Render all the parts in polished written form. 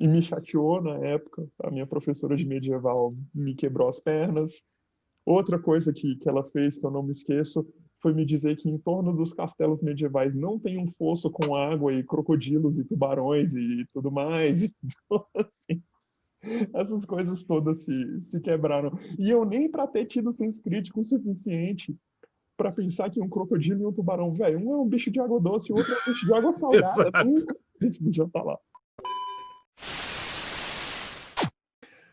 e me chateou na época. A minha professora de medieval me quebrou as pernas. Outra coisa que ela fez, que eu não me esqueço, foi me dizer que em torno dos castelos medievais não tem um fosso com água e crocodilos e tubarões e tudo mais. Então, assim, essas coisas todas se quebraram. E eu nem para ter tido senso crítico o suficiente para pensar que um crocodilo e um tubarão, velho, um é um bicho de água doce e o outro é um bicho de água salgada. Exato. Eles podiam estar lá.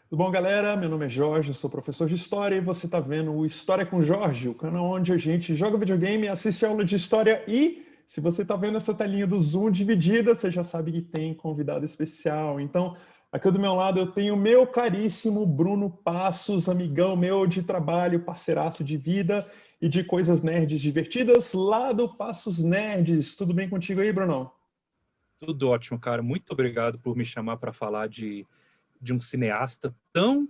Tudo bom, galera? Meu nome é Jorge, eu sou professor de História e você está vendo o História com Jorge, o canal onde a gente joga videogame, assiste aula de História e, se você está vendo essa telinha do Zoom dividida, você já sabe que tem convidado especial. Então, aqui do meu lado eu tenho o meu caríssimo Bruno Passos, amigão meu de trabalho, parceiraço de vida e de coisas nerds divertidas, lá do Passos Nerds. Tudo bem contigo aí, Brunão? Tudo ótimo, cara. Muito obrigado por me chamar para falar de um cineasta tão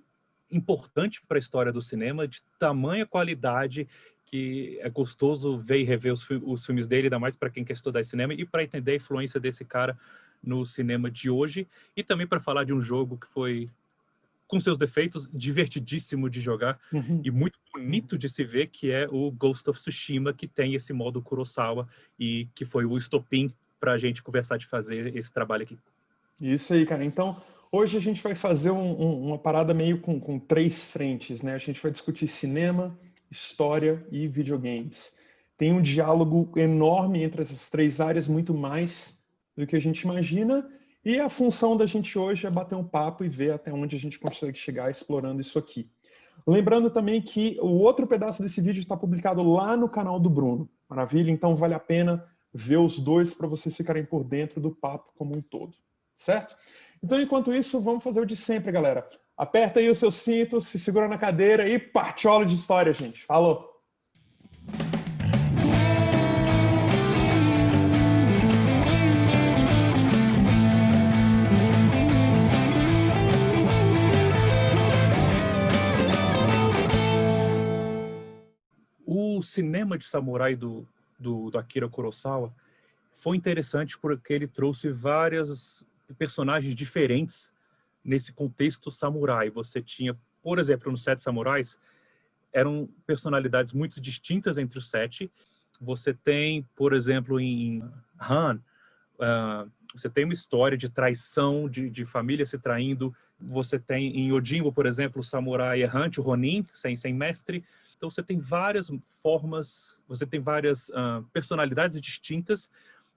importante para a história do cinema, de tamanha qualidade, que é gostoso ver e rever os filmes dele, ainda mais para quem quer estudar cinema e para entender a influência desse cara no cinema de hoje, e também para falar de um jogo que foi, com seus defeitos, divertidíssimo de jogar e muito bonito de se ver, que é o Ghost of Tsushima, que tem esse modo Kurosawa e que foi o estopim para a gente conversar de fazer esse trabalho aqui. Isso aí, cara. Então, hoje a gente vai fazer uma parada meio com três frentes, né? A gente vai discutir cinema, história e videogames. Tem um diálogo enorme entre essas três áreas, muito mais do que a gente imagina, e a função da gente hoje é bater um papo e ver até onde a gente consegue chegar explorando isso aqui. Lembrando também que o outro pedaço desse vídeo está publicado lá no canal do Bruno. Maravilha? Então vale a pena ver os dois para vocês ficarem por dentro do papo como um todo. Certo? Então, enquanto isso, vamos fazer o de sempre, galera. Aperta aí o seu cinto, se segura na cadeira e partiola de história, gente. Falou! O cinema de samurai do Akira Kurosawa foi interessante porque ele trouxe vários personagens diferentes nesse contexto samurai. Você tinha, por exemplo, nos Sete Samurais, eram personalidades muito distintas entre os sete. Você tem, por exemplo, em Han, você tem uma história de traição, de família se traindo. Você tem em Yojimbo, por exemplo, o samurai errante, o Ronin, sem mestre. Então você tem várias formas, você tem várias personalidades distintas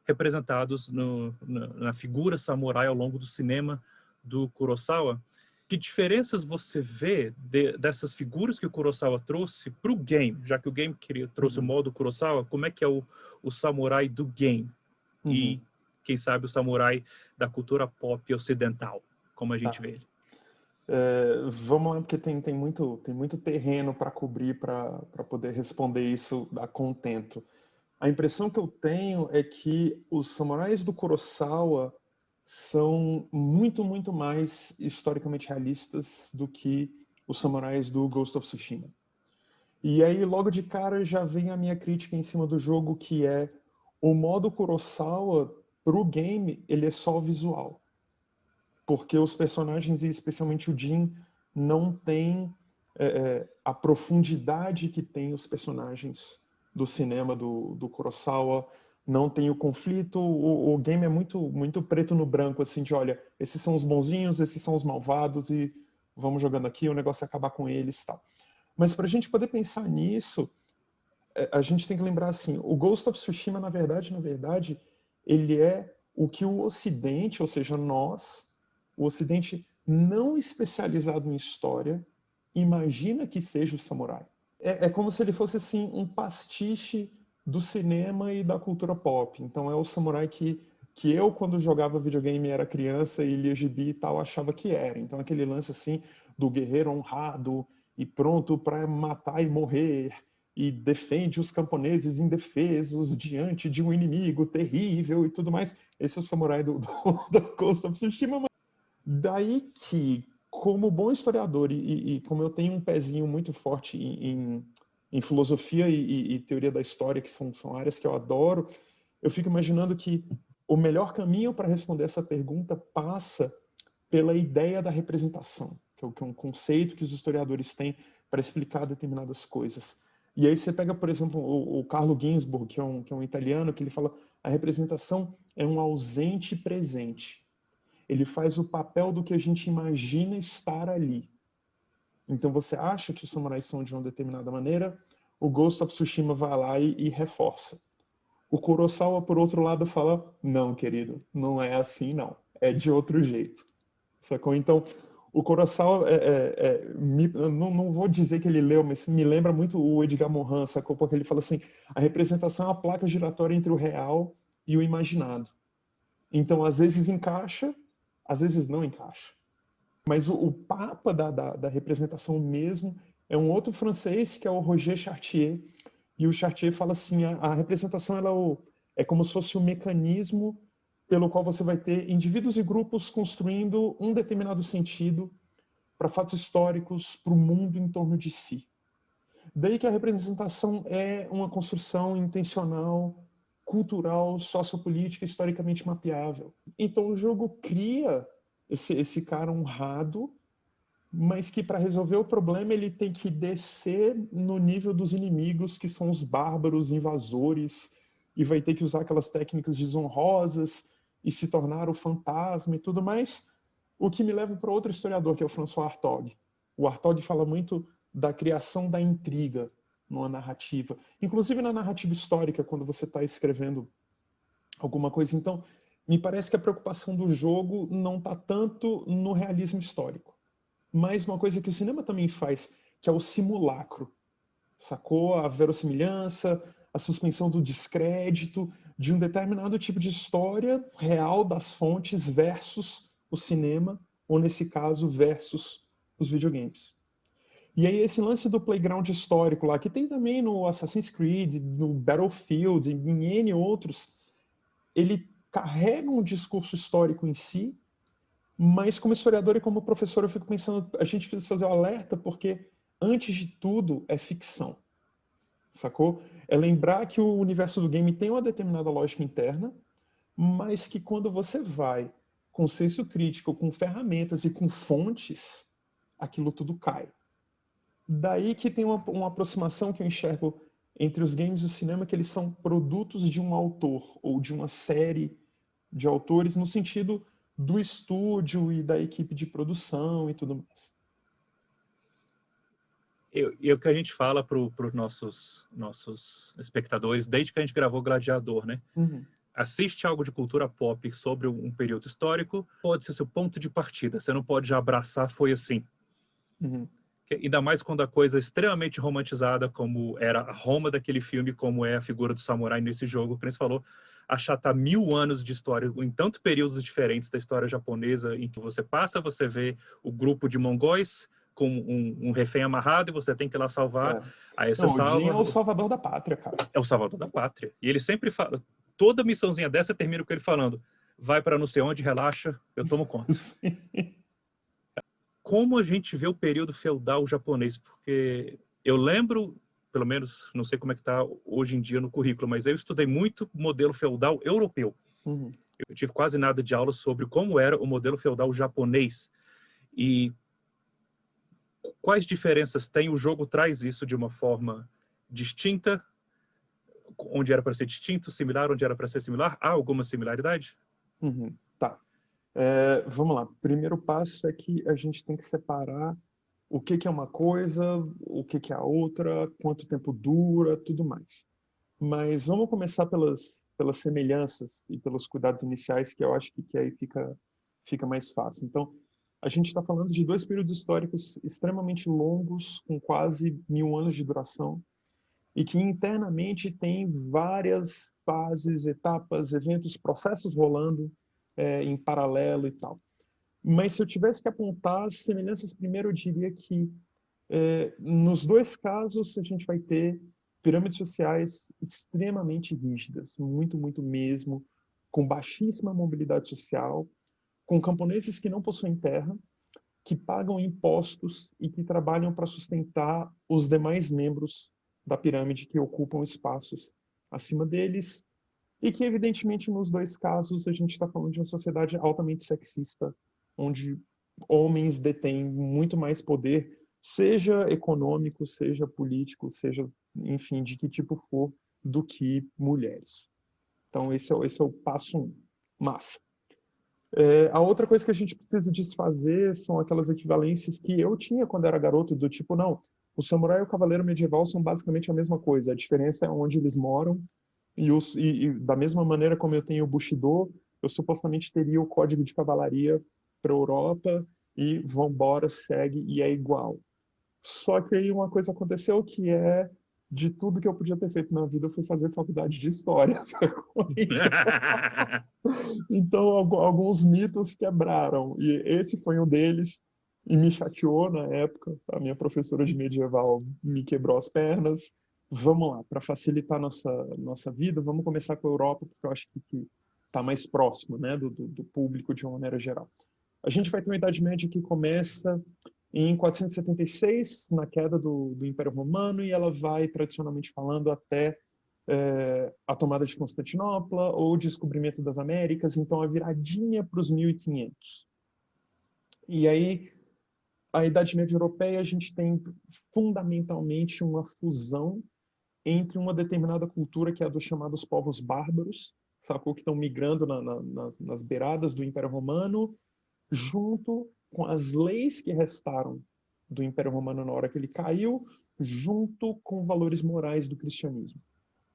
representados na figura samurai ao longo do cinema do Kurosawa. Que diferenças você vê dessas figuras que o Kurosawa trouxe para o game? Já que o game trouxe o modo Kurosawa, como é que é o samurai do game? E, quem sabe, o samurai da cultura pop ocidental, como a gente vê ele. Vamos lá, porque tem muito terreno para cobrir para poder responder isso a contento. A impressão que eu tenho é que os samurais do Kurosawa são muito mais historicamente realistas do que os samurais do Ghost of Tsushima. E aí, logo de cara, já vem a minha crítica em cima do jogo, que é o modo Kurosawa pro game, ele é só visual. Porque os personagens, e especialmente o Jin, não tem a profundidade que tem os personagens do cinema do Kurosawa, não tem o conflito, o game é muito preto no branco, assim, de olha, esses são os bonzinhos, esses são os malvados, e vamos jogando aqui, o negócio é acabar com eles e tal. Mas para a gente poder pensar nisso, a gente tem que lembrar assim, o Ghost of Tsushima, na verdade, ele é o que o Ocidente, ou seja, nós, o Ocidente não especializado em história, imagina que seja o samurai. É como se ele fosse assim um pastiche do cinema e da cultura pop. Então é o samurai que eu, quando jogava videogame, era criança e lia gibi e tal, achava que era. Então aquele lance assim do guerreiro honrado e pronto para matar e morrer e defende os camponeses indefesos diante de um inimigo terrível e tudo mais. Esse é o samurai do Ghost of Tsushima. Daí que, como bom historiador e como eu tenho um pezinho muito forte em filosofia e teoria da história, que são áreas que eu adoro, eu fico imaginando que o melhor caminho para responder essa pergunta passa pela ideia da representação, que é um conceito que os historiadores têm para explicar determinadas coisas. E aí você pega, por exemplo, o Carlo Ginzburg, que é um italiano, que ele fala: a representação é um ausente presente. Ele faz o papel do que a gente imagina estar ali. Então você acha que os samurais são de uma determinada maneira, o Ghost of Tsushima vai lá e reforça. O Kurosawa, por outro lado, fala: não, querido, não é assim, não. É de outro jeito. Sacou? Então, o Kurosawa, não vou dizer que ele leu, mas me lembra muito o Edgar Morin, sacou? Porque ele fala assim: a representação é uma placa giratória entre o real e o imaginado. Então, às vezes encaixa, às vezes não encaixa. Mas o papa da representação mesmo é um outro francês, que é o Roger Chartier. E o Chartier fala assim: a representação ela é como se fosse o mecanismo pelo qual você vai ter indivíduos e grupos construindo um determinado sentido para fatos históricos, para o mundo em torno de si. Daí que a representação é uma construção intencional, cultural, sociopolítica, historicamente mapeável. Então o jogo cria esse cara honrado, mas que para resolver o problema ele tem que descer no nível dos inimigos, que são os bárbaros invasores, e vai ter que usar aquelas técnicas desonrosas e se tornar o fantasma e tudo mais. O que me leva para outro historiador, que é o François Hartog. O Hartog fala muito da criação da intriga numa narrativa, inclusive na narrativa histórica, quando você está escrevendo alguma coisa. Então, me parece que a preocupação do jogo não está tanto no realismo histórico, mas uma coisa que o cinema também faz, que é o simulacro, sacou? A verossimilhança, a suspensão do descrédito de um determinado tipo de história real das fontes versus o cinema, ou nesse caso, versus os videogames. E aí esse lance do playground histórico lá, que tem também no Assassin's Creed, no Battlefield, em N outros, ele carrega um discurso histórico em si, mas como historiador e como professor eu fico pensando, a gente precisa fazer o alerta porque, antes de tudo, é ficção, sacou? É lembrar que o universo do game tem uma determinada lógica interna, mas que quando você vai com senso crítico, com ferramentas e com fontes, aquilo tudo cai. Daí que tem uma aproximação que eu enxergo entre os games e o cinema, que eles são produtos de um autor ou de uma série de autores, no sentido do estúdio e da equipe de produção e tudo mais. E o que a gente fala para os nossos espectadores, desde que a gente gravou Gladiador, né? Uhum. Assiste algo de cultura pop sobre um período histórico, pode ser seu ponto de partida. Você não pode já abraçar, foi assim. Uhum. Ainda mais quando a coisa é extremamente romantizada, como era a Roma daquele filme, como é a figura do samurai nesse jogo, que você falou, achatar 1000 anos de história, em tantos períodos diferentes da história japonesa, em que você passa, você vê o grupo de mongóis com um refém amarrado e você tem que ir lá salvar. É. Aí você Não, o Jin é o salva. salvador da pátria, cara. É o salvador da pátria. E ele sempre fala, toda missãozinha dessa termina com ele falando: vai para não sei onde, relaxa, eu tomo conta. Como a gente vê o período feudal japonês? Porque eu lembro, pelo menos, não sei como é que está hoje em dia no currículo, mas eu estudei muito modelo feudal europeu. Uhum. Eu tive quase nada de aula sobre como era o modelo feudal japonês. E quais diferenças tem? O jogo traz isso de uma forma distinta, onde era para ser distinto, similar, onde era para ser similar? Há alguma similaridade? Uhum. Tá. Vamos lá. Primeiro passo é que a gente tem que separar o que é uma coisa, o que é a outra, quanto tempo dura, tudo mais. Mas vamos começar pelas semelhanças e pelos cuidados iniciais, que eu acho que aí fica mais fácil. Então, a gente está falando de dois períodos históricos extremamente longos, com quase 1000 anos de duração, e que internamente tem várias fases, etapas, eventos, processos rolando em paralelo e tal. Mas se eu tivesse que apontar as semelhanças, primeiro eu diria que nos dois casos a gente vai ter pirâmides sociais extremamente rígidas, muito, muito mesmo, com baixíssima mobilidade social, com camponeses que não possuem terra, que pagam impostos e que trabalham para sustentar os demais membros da pirâmide que ocupam espaços acima deles, e que, evidentemente, nos dois casos, a gente está falando de uma sociedade altamente sexista, onde homens detêm muito mais poder, seja econômico, seja político, seja, enfim, de que tipo for, do que mulheres. Então, esse é o passo 1. Massa. A outra coisa que a gente precisa desfazer são aquelas equivalências que eu tinha quando era garoto, do tipo, não, o samurai e o cavaleiro medieval são basicamente a mesma coisa, a diferença é onde eles moram, e da mesma maneira como eu tenho o Bushido, eu supostamente teria o código de cavalaria para a Europa, e vambora, segue, e é igual. Só que aí uma coisa aconteceu que de tudo que eu podia ter feito na vida, eu fui fazer faculdade de História. Então, alguns mitos quebraram. E esse foi um deles. E me chateou na época. A minha professora de medieval me quebrou as pernas. Vamos lá, para facilitar nossa vida, vamos começar com a Europa, porque eu acho que está mais próximo, né, do público de uma maneira geral. A gente vai ter uma Idade Média que começa em 476, na queda do Império Romano, e ela vai, tradicionalmente falando, até a tomada de Constantinopla ou o descobrimento das Américas, então a viradinha para os 1500. E aí, a Idade Média Europeia, a gente tem fundamentalmente uma fusão entre uma determinada cultura, que é a dos chamados povos bárbaros, sacou? Que estão migrando nas beiradas do Império Romano, junto com as leis que restaram do Império Romano na hora que ele caiu, junto com valores morais do cristianismo.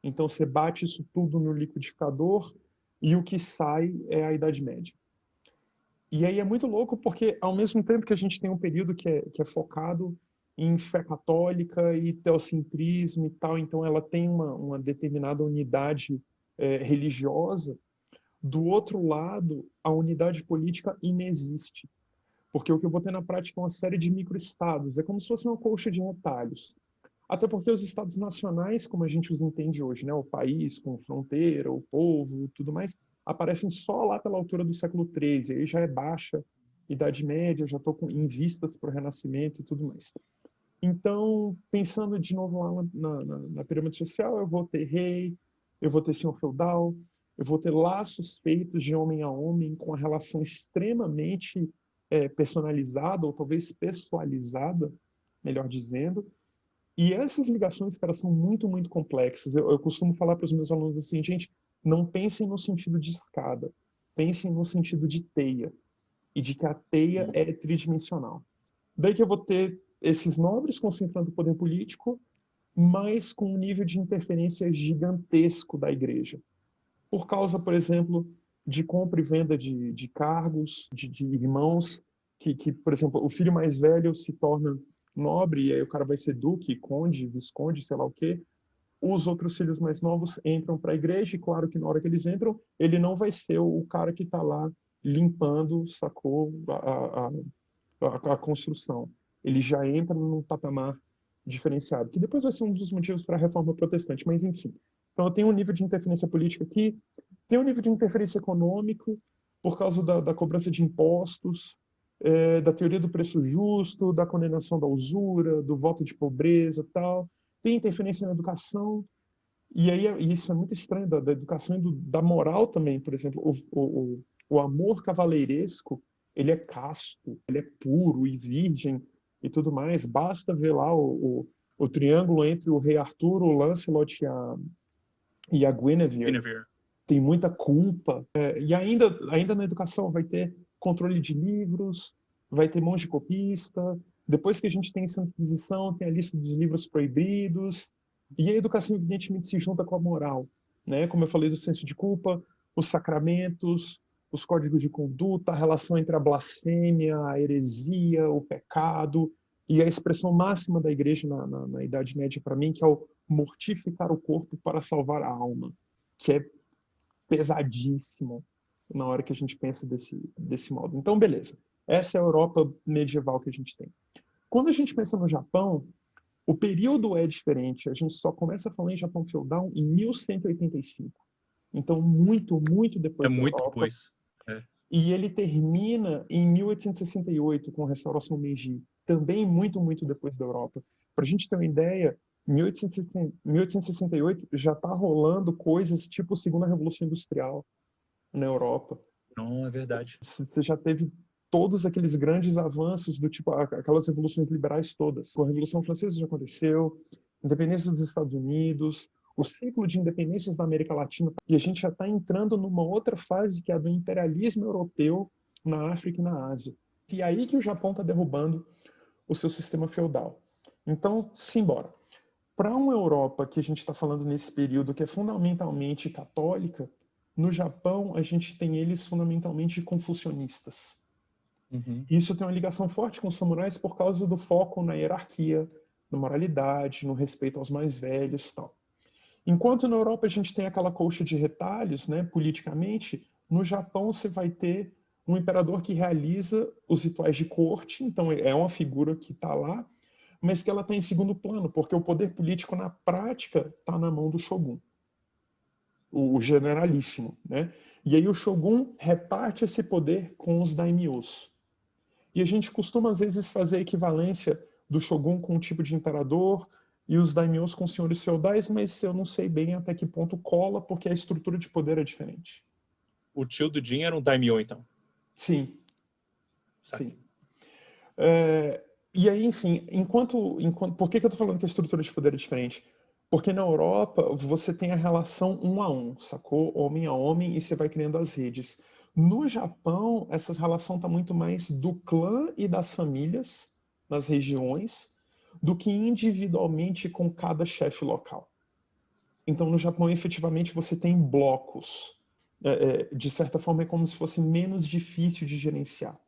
Então você bate isso tudo no liquidificador e o que sai é a Idade Média. E aí é muito louco porque, ao mesmo tempo que a gente tem um período que é focado em fé católica e teocentrismo e tal, então ela tem uma determinada unidade religiosa, do outro lado, a unidade política inexiste. Porque o que eu vou ter na prática é uma série de microestados. É como se fosse uma colcha de retalhos. Até porque os estados nacionais, como a gente os entende hoje, né, o país com fronteira, o povo, tudo mais, aparecem só lá pela altura do século XIII. Aí já é baixa Idade Média, já estou em vistas para o Renascimento e tudo mais. Então, pensando de novo lá na pirâmide social, eu vou ter rei, eu vou ter senhor feudal, eu vou ter laços feitos de homem a homem com a relação extremamente personalizada, ou talvez pessoalizada, melhor dizendo. E essas ligações, cara, são muito, muito complexas. Eu costumo falar para os meus alunos assim, gente, não pensem no sentido de escada, pensem no sentido de teia, e de que a teia é tridimensional. Daí que eu vou ter esses nobres concentrando o poder político, mas com um nível de interferência gigantesco da igreja. Por causa, por exemplo, de compra e venda de cargos, de irmãos, que, por exemplo, o filho mais velho se torna nobre, e aí o cara vai ser duque, conde, visconde, sei lá o quê. Os outros filhos mais novos entram para a igreja, e claro que na hora que eles entram, ele não vai ser o cara que está lá limpando, sacou, a construção. Ele já entra num patamar diferenciado, que depois vai ser um dos motivos para a reforma protestante, mas enfim. Então eu tenho um nível de interferência política aqui, tem um nível de interferência econômico, por causa da cobrança de impostos, da teoria do preço justo, da condenação da usura, do voto de pobreza tal. Tem interferência na educação, e aí isso é muito estranho, da educação e da moral também. Por exemplo, o amor cavaleiresco, ele é casto, ele é puro e virgem e tudo mais. Basta ver lá o triângulo entre o rei Arthur, o Lancelot e a Guinevere. Tem muita culpa. E ainda na educação vai ter controle de livros, vai ter monge copista. Depois que a gente tem a Santa Inquisição, tem a lista dos livros proibidos. E a educação, evidentemente, se junta com a moral, né? Como eu falei do senso de culpa, os sacramentos, os códigos de conduta, a relação entre a blasfêmia, a heresia, o pecado, e a expressão máxima da igreja na Idade Média, para mim, que é o mortificar o corpo para salvar a alma, que é pesadíssimo na hora que a gente pensa desse modo. Então, beleza. Essa é a Europa medieval que a gente tem. Quando a gente pensa no Japão, o período é diferente. A gente só começa a falar em Japão feudal em 1185. Então, muito, muito depois da muito Europa. Depois. E ele termina em 1868, com a restauração Meiji. Também muito, muito depois da Europa. Para a gente ter uma ideia, 1868 já está rolando coisas tipo a Segunda Revolução Industrial na Europa. Não, é verdade. Você já teve todos aqueles grandes avanços do tipo, aquelas revoluções liberais todas. A Revolução Francesa já aconteceu, a independência dos Estados Unidos, o ciclo de independências da América Latina, e a gente já está entrando numa outra fase que é a do imperialismo europeu na África e na Ásia. E é aí que o Japão está derrubando o seu sistema feudal. Então, simbora. Para uma Europa que a gente está falando nesse período que é fundamentalmente católica, no Japão a gente tem eles fundamentalmente confucionistas. Uhum. Isso tem uma ligação forte com os samurais por causa do foco na hierarquia, na moralidade, no respeito aos mais velhos e tal. Enquanto na Europa a gente tem aquela colcha de retalhos, né, politicamente, no Japão você vai ter um imperador que realiza os rituais de corte, então é uma figura que está lá, mas que ela está em segundo plano, porque o poder político na prática está na mão do shogun, o generalíssimo, né? E aí o shogun reparte esse poder com os daimyos. E a gente costuma às vezes fazer a equivalência do shogun com um tipo de imperador e os daimyos com senhores feudais, mas eu não sei bem até que ponto cola, porque a estrutura de poder é diferente. O tio do Jin era um daimyo, então. Sim, Sabe? sim. E aí, enfim, por que eu estou falando que a estrutura de poder é diferente? Porque na Europa você tem a relação um a um, sacou? Homem a homem, e você vai criando as redes. No Japão, essa relação está muito mais do clã e das famílias, nas regiões, do que individualmente com cada chefe local. Então, no Japão, efetivamente, você tem blocos. De certa forma, é como se fosse menos difícil de gerenciar.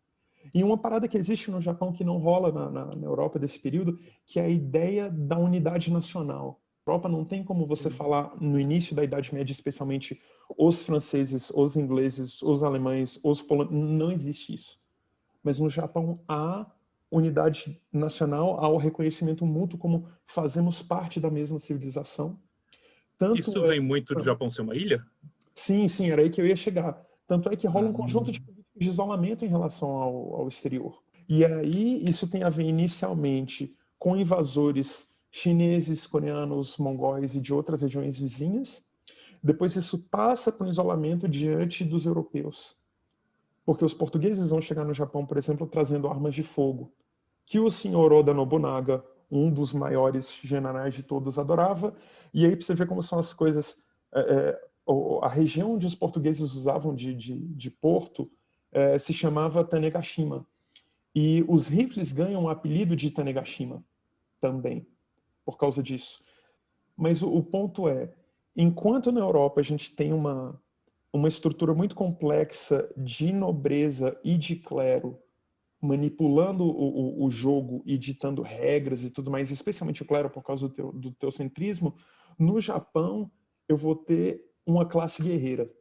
E uma parada que existe no Japão que não rola na Europa desse período, que é a ideia da unidade nacional. A Europa não tem como você falar, no início da Idade Média, especialmente, os franceses, os ingleses, os alemães, os poloneses, não existe isso. Mas no Japão há unidade nacional, há o reconhecimento mútuo como fazemos parte da mesma civilização. Isso vem muito do Japão ser uma ilha? Sim, sim, era aí que eu ia chegar. Tanto é que rola um conjunto de políticas de isolamento em relação ao exterior. E aí isso tem a ver inicialmente com invasores chineses, coreanos, mongóis e de outras regiões vizinhas. Depois isso passa para um isolamento diante dos europeus. Porque os portugueses vão chegar no Japão, por exemplo, trazendo armas de fogo, que o senhor Oda Nobunaga, um dos maiores generais de todos, adorava. E aí para você ver como são as coisas... a região onde os portugueses usavam de porto se chamava Tanegashima. E os rifles ganham o apelido de Tanegashima também, por causa disso. Mas o ponto é, enquanto na Europa a gente tem uma estrutura muito complexa de nobreza e de clero manipulando o jogo e ditando regras e tudo mais, especialmente o clero por causa do teocentrismo, no Japão eu vou ter uma classe guerreira,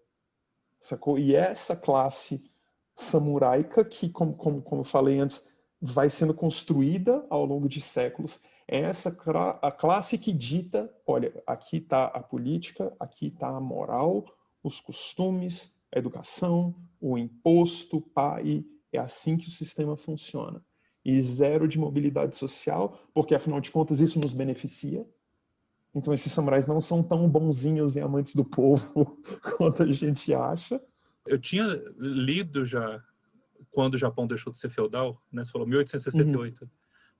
sacou? E essa classe samuraica, que, como eu falei antes, vai sendo construída ao longo de séculos, é a classe que dita, olha, aqui está a política, aqui está a moral, os costumes, a educação, o imposto, pai, é assim que o sistema funciona. E zero de mobilidade social, porque afinal de contas isso nos beneficia. Então esses samurais não são tão bonzinhos e amantes do povo quanto a gente acha. Eu tinha lido já quando o Japão deixou de ser feudal, né? Você falou 1868. Uhum.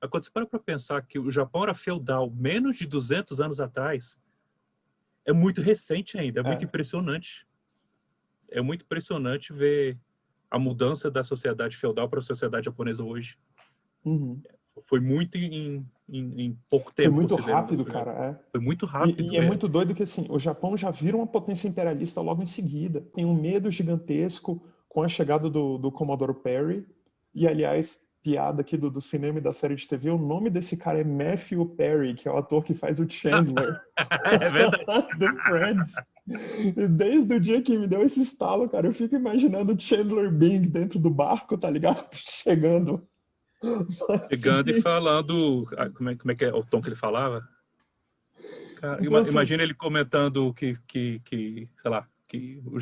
Mas quando você para pensar que o Japão era feudal menos de 200 anos atrás, é muito recente ainda, é muito impressionante. É muito impressionante ver a mudança da sociedade feudal para a sociedade japonesa hoje. Uhum. Foi muito em pouco tempo. Foi muito rápido, cara. Foi muito rápido. E é muito doido que assim, o Japão já vira uma potência imperialista logo em seguida. Tem um medo gigantesco com a chegada do Commodore Perry. E, aliás, piada aqui do cinema e da série de TV, o nome desse cara é Matthew Perry, que é o ator que faz o Chandler. É verdade. The Friends. E desde o dia que me deu esse estalo, cara, eu fico imaginando o Chandler Bing dentro do barco, tá ligado? Chegando. Chegando e falando... Como é que é o tom que ele falava? Cara, então, assim, imagina ele comentando que sei lá, que o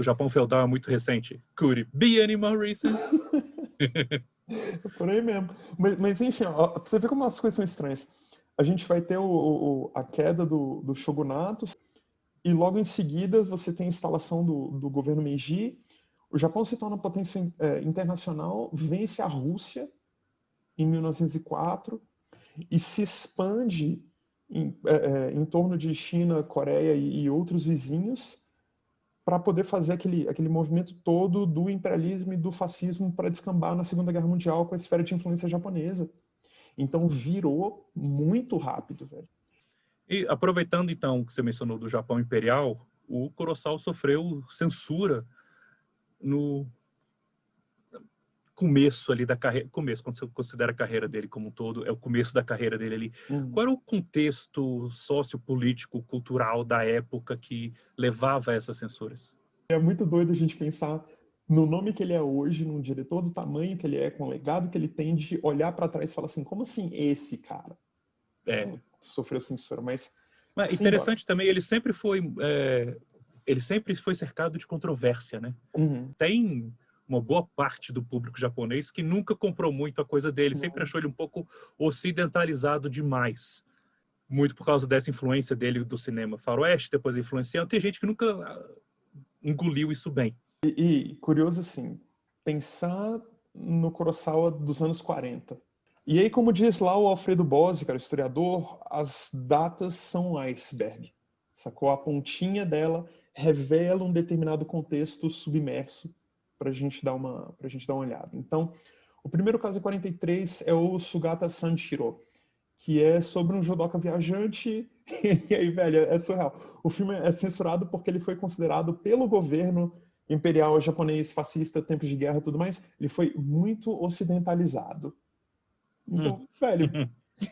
Japão feudal é muito recente. Could it be any more recent? Por aí mesmo. Mas enfim, ó, pra você ver como as coisas são estranhas. A gente vai ter a queda do shogunato, e logo em seguida você tem a instalação do governo Meiji. O Japão se torna potência internacional, vence a Rússia em 1904 e se expande em torno de China, Coreia e outros vizinhos para poder fazer aquele movimento todo do imperialismo e do fascismo para descambar na Segunda Guerra Mundial com a esfera de influência japonesa. Então virou muito rápido, velho. E aproveitando então que você mencionou do Japão Imperial, o Kurosawa sofreu censura no começo ali da carreira, quando você considera a carreira dele como um todo, é o começo da carreira dele ali. Qual era o contexto sociopolítico, cultural da época que levava a essas censuras? É muito doido a gente pensar no nome que ele é hoje, num diretor do tamanho que ele é, com o legado que ele tem, de olhar para trás e falar assim, como assim esse cara sofreu censura? Mas interessante também, ele sempre foi cercado de controvérsia, né? Tem uma boa parte do público japonês que nunca comprou muito a coisa dele, sempre achou ele um pouco ocidentalizado demais. Muito por causa dessa influência dele do cinema faroeste, depois influenciando. Tem gente que nunca engoliu isso bem. E curioso assim, pensar no Kurosawa dos anos 40. E aí, como diz lá o Alfredo Bozzi, cara, historiador, as datas são um iceberg. Sacou? A pontinha dela revela um determinado contexto submerso para a gente dar uma olhada. Então, o primeiro caso é 43, é o Sugata Sanshiro, que é sobre um judoca viajante. E aí, velho, é surreal. O filme é censurado porque ele foi considerado pelo governo imperial japonês, fascista, tempos de guerra e tudo mais, ele foi muito ocidentalizado. Então, velho...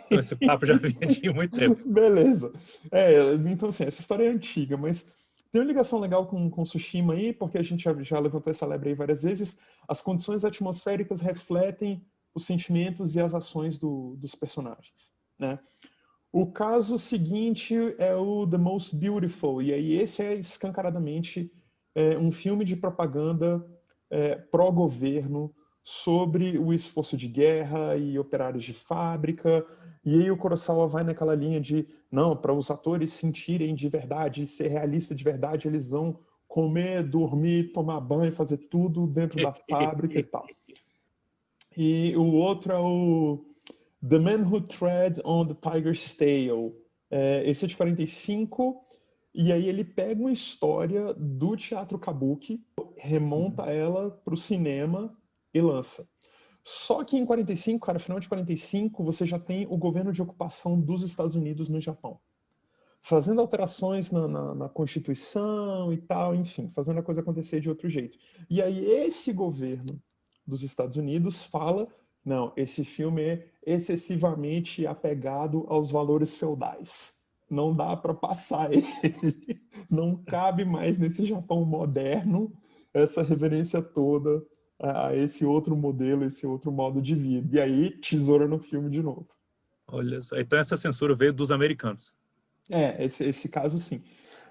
Esse papo já vinha de muito tempo. Beleza. Então, assim, essa história é antiga, mas tem uma ligação legal com Tsushima aí, porque a gente já levantou essa lebre aí várias vezes. As condições atmosféricas refletem os sentimentos e as ações dos personagens, né? O caso seguinte é o The Most Beautiful, e aí esse é escancaradamente um filme de propaganda pró-governo sobre o esforço de guerra e operários de fábrica. E aí o Kurosawa vai naquela linha de, não, para os atores sentirem de verdade, ser realista de verdade, eles vão comer, dormir, tomar banho, fazer tudo dentro da fábrica e tal. E o outro é o The Man Who Tread on the Tiger's Tail. Esse é de 45, e aí ele pega uma história do teatro kabuki, remonta ela para o cinema e lança. Só que em 45, cara, final de 45, você já tem o governo de ocupação dos Estados Unidos no Japão, fazendo alterações na Constituição e tal, enfim, fazendo a coisa acontecer de outro jeito. E aí esse governo dos Estados Unidos fala, não, esse filme é excessivamente apegado aos valores feudais. Não dá para passar ele. Não cabe mais nesse Japão moderno essa reverência toda a esse outro modelo, esse outro modo de vida. E aí, tesoura no filme de novo. Olha só, então essa censura veio dos americanos. Esse caso sim.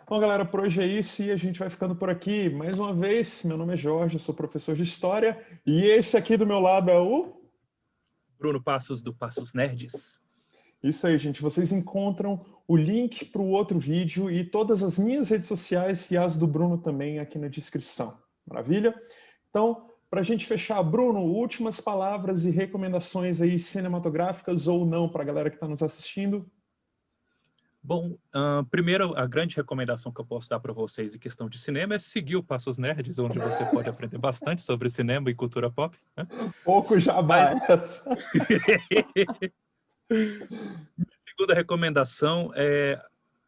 Bom, galera, por hoje é isso e a gente vai ficando por aqui. Mais uma vez, meu nome é Jorge, eu sou professor de História e esse aqui do meu lado é o... Bruno Passos, do Passos Nerds. Isso aí, gente. Vocês encontram o link para o outro vídeo e todas as minhas redes sociais e as do Bruno também aqui na descrição. Maravilha? Então, para a gente fechar, Bruno, últimas palavras e recomendações aí cinematográficas ou não para a galera que está nos assistindo? Bom, primeiro, a grande recomendação que eu posso dar para vocês em questão de cinema é seguir o Passos Nerds, onde você pode aprender bastante sobre cinema e cultura pop. Né? Pouco jabá essa. Minha segunda recomendação é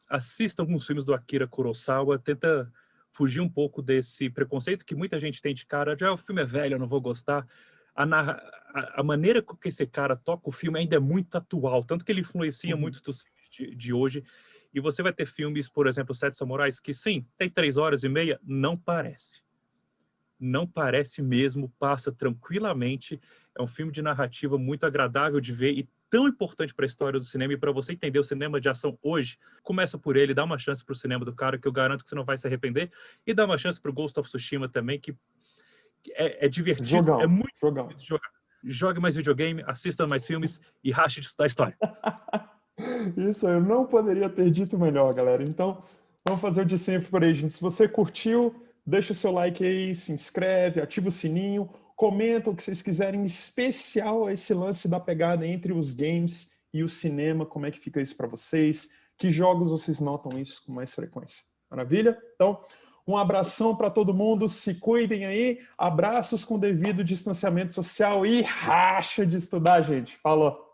assista alguns filmes do Akira Kurosawa, tenta fugir um pouco desse preconceito que muita gente tem de cara, o filme é velho, eu não vou gostar. A maneira com que esse cara toca o filme ainda é muito atual, tanto que ele influencia muitos dos filmes de hoje. E você vai ter filmes, por exemplo, Sete Samurais, que sim, tem 3 horas e meia, não parece. Não parece mesmo, passa tranquilamente. É um filme de narrativa muito agradável de ver e tão importante para a história do cinema e para você entender o cinema de ação hoje. Começa por ele, dá uma chance para o cinema do cara, que eu garanto que você não vai se arrepender, e dá uma chance para o Ghost of Tsushima também, que é divertido, Jogão, é muito jogão. difícil de jogar. Jogue mais videogame, assista mais filmes e rache de estudar história. Isso eu não poderia ter dito melhor, galera. Então, vamos fazer o de sempre por aí, gente. Se você curtiu, deixa o seu like aí, se inscreve, ativa o sininho, comenta o que vocês quiserem, em especial esse lance da pegada entre os games e o cinema, como é que fica isso para vocês, que jogos vocês notam isso com mais frequência. Maravilha? Então, um abração para todo mundo, se cuidem aí, abraços com devido distanciamento social e racha de estudar, gente. Falou!